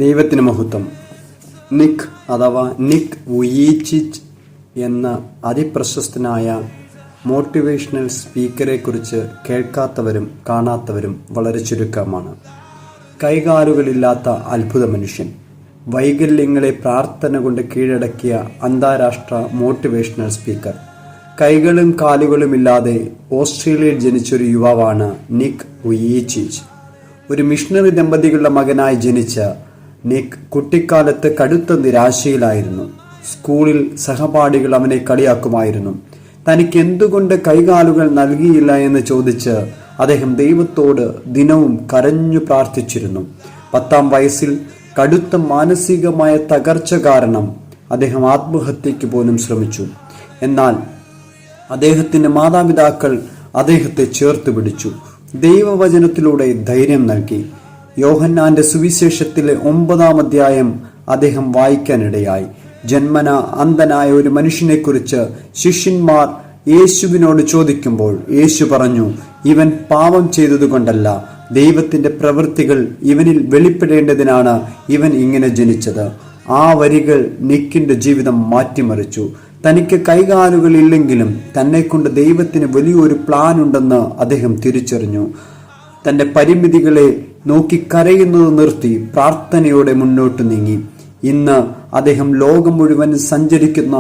ദൈവത്തിന് മഹത്വം. നിക് അഥവാ നിക് വുയിച്ചിച്ച് എന്ന അതിപ്രശസ്തനായ മോട്ടിവേഷണൽ സ്പീക്കറെക്കുറിച്ച് കേൾക്കാത്തവരും കാണാത്തവരും വളരെ ചുരുക്കമാണ്. കൈകാലുകളില്ലാത്ത അത്ഭുത മനുഷ്യൻ, വൈകല്യങ്ങളെ പ്രാർത്ഥന കൊണ്ട് കീഴടക്കിയ അന്താരാഷ്ട്ര മോട്ടിവേഷണൽ സ്പീക്കർ. കൈകളും കാലുകളുമില്ലാതെ ഓസ്ട്രേലിയയിൽ ജനിച്ചൊരു യുവാവാണ് നിക് വുയിച്ചിച്ച്. ഒരു മിഷണറി ദമ്പതികളുടെ മകനായി ജനിച്ച നിക് കുട്ടിക്കാലത്ത് കടുത്ത നിരാശയിലായിരുന്നു. സ്കൂളിൽ സഹപാഠികൾ അവനെ കളിയാക്കുമായിരുന്നു. തനിക്ക് എന്തുകൊണ്ട് കൈകാലുകൾ നൽകിയില്ല എന്ന് ചോദിച്ച് അദ്ദേഹം ദൈവത്തോട് ദിനവും കരഞ്ഞു പ്രാർത്ഥിച്ചിരുന്നു. 10-ാം വയസ്സിൽ കടുത്ത മാനസികമായ തകർച്ച കാരണം അദ്ദേഹം ആത്മഹത്യയ്ക്ക് പോലും ശ്രമിച്ചു. എന്നാൽ അദ്ദേഹത്തിൻ്റെ മാതാപിതാക്കൾ അദ്ദേഹത്തെ ചേർത്ത് പിടിച്ചു. ദൈവവചനത്തിലൂടെ ധൈര്യം നൽകി. യോഹന്നാന്റെ സുവിശേഷത്തിലെ 9-ാം അധ്യായം അദ്ദേഹം വായിക്കാനിടയായി. ജന്മന അന്ധനായ ഒരു മനുഷ്യനെക്കുറിച്ച് ശിഷ്യന്മാർ യേശുവിനോട് ചോദിക്കുമ്പോൾ യേശു പറഞ്ഞു, ഇവൻ പാപം ചെയ്തതുകൊണ്ടല്ല, ദൈവത്തിന്റെ പ്രവൃത്തികൾ ഇവനിൽ വെളിപ്പെടേണ്ടതിനാണ് ഇവൻ ഇങ്ങനെ ജനിച്ചത്. ആ വരികൾ നിക്കിന്റെ ജീവിതം മാറ്റിമറിച്ചു. തനിക്ക് കൈകാലുകൾ ഇല്ലെങ്കിലും തന്നെക്കൊണ്ട് ദൈവത്തിന് വലിയൊരു പ്ലാൻ ഉണ്ടെന്ന് അദ്ദേഹം തിരിച്ചറിഞ്ഞു. തൻ്റെ പരിമിതികളെ നോക്കി കരയുന്നത് നിർത്തി പ്രാർത്ഥനയോടെ മുന്നോട്ട് നീങ്ങി. ഇന്ന് അദ്ദേഹം ലോകം മുഴുവൻ സഞ്ചരിക്കുന്ന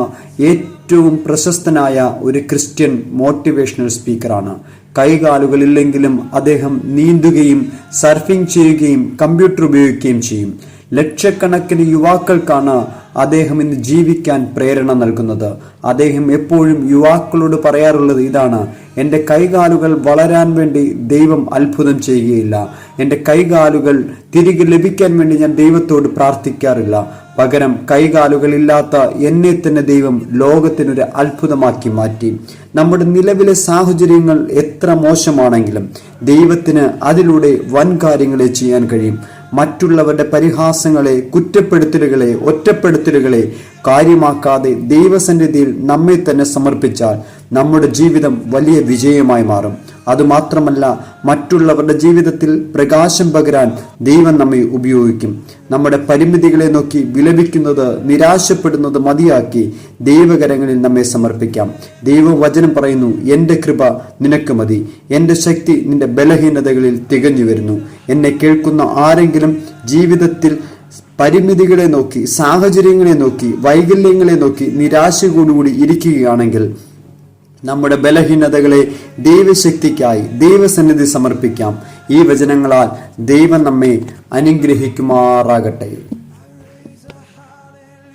ഏറ്റവും പ്രശസ്തനായ ഒരു ക്രിസ്ത്യൻ മോട്ടിവേഷണൽ സ്പീക്കറാണ്. കൈകാലുകളില്ലെങ്കിലും അദ്ദേഹം നീന്തുകയും സർഫിംഗ് ചെയ്യുകയും കമ്പ്യൂട്ടർ ഉപയോഗിക്കുകയും ചെയ്യും. ലക്ഷക്കണക്കിന് യുവാക്കൾക്കാണ് അദ്ദേഹം ഇന്ന് ജീവിക്കാൻ പ്രേരണ നൽകുന്നത്. അദ്ദേഹം എപ്പോഴും യുവാക്കളോട് പറയാറുള്ളത് ഇതാണ്: എൻ്റെ കൈകാലുകൾ വളരാൻ വേണ്ടി ദൈവം അത്ഭുതം ചെയ്യുകയില്ല. എൻ്റെ കൈകാലുകൾ തിരികെ ലഭിക്കാൻ വേണ്ടി ഞാൻ ദൈവത്തോട് പ്രാർത്ഥിക്കാറില്ല. പകരം കൈകാലുകളില്ലാത്ത എന്നെ തന്നെ ദൈവം ലോകത്തിനൊരു അത്ഭുതമാക്കി മാറ്റി. നമ്മുടെ നിലവിലെ സാഹചര്യങ്ങൾ എത്ര മോശമാണെങ്കിലും ദൈവത്തിന് അതിലൂടെ വൻ കാര്യങ്ങളെ ചെയ്യാൻ കഴിയും. മറ്റുള്ളവരുടെ പരിഹാസങ്ങളെ, കുറ്റപ്പെടുത്തലുകളെ, ഒറ്റപ്പെടുത്തലുകളെ കാര്യമാക്കാതെ ദൈവസന്നിധിയിൽ നമ്മെ തന്നെ സമർപ്പിച്ചാൽ നമ്മുടെ ജീവിതം വലിയ വിജയമായി മാറും. അതുമാത്രമല്ല, മറ്റുള്ളവരുടെ ജീവിതത്തിൽ പ്രകാശം പകരാൻ ദൈവം നമ്മെ ഉപയോഗിക്കും. നമ്മുടെ പരിമിതികളെ നോക്കി വിലപിക്കുന്നത്, നിരാശപ്പെടുന്നത് മതിയാക്കി ദൈവകരങ്ങളിൽ നമ്മെ സമർപ്പിക്കാം. ദൈവവചനം പറയുന്നു, എൻ്റെ കൃപ നിനക്ക് മതി, എൻ്റെ ശക്തി നിന്റെ ബലഹീനതകളിൽ തികഞ്ഞു വരുന്നു. എന്നെ കേൾക്കുന്ന ആരെങ്കിലും ജീവിതത്തിൽ പരിമിതികളെ നോക്കി, സാഹചര്യങ്ങളെ നോക്കി, വൈകല്യങ്ങളെ നോക്കി നിരാശയോടുകൂടി ഇരിക്കുകയാണെങ്കിൽ നമ്മുടെ ബലഹീനതകളെ ദൈവശക്തിക്കായി ദൈവസന്നിധി സമർപ്പിക്കാം. ഈ വചനങ്ങളാൽ ദൈവം നമ്മെ അനുഗ്രഹിക്കുമാറാകട്ടെ.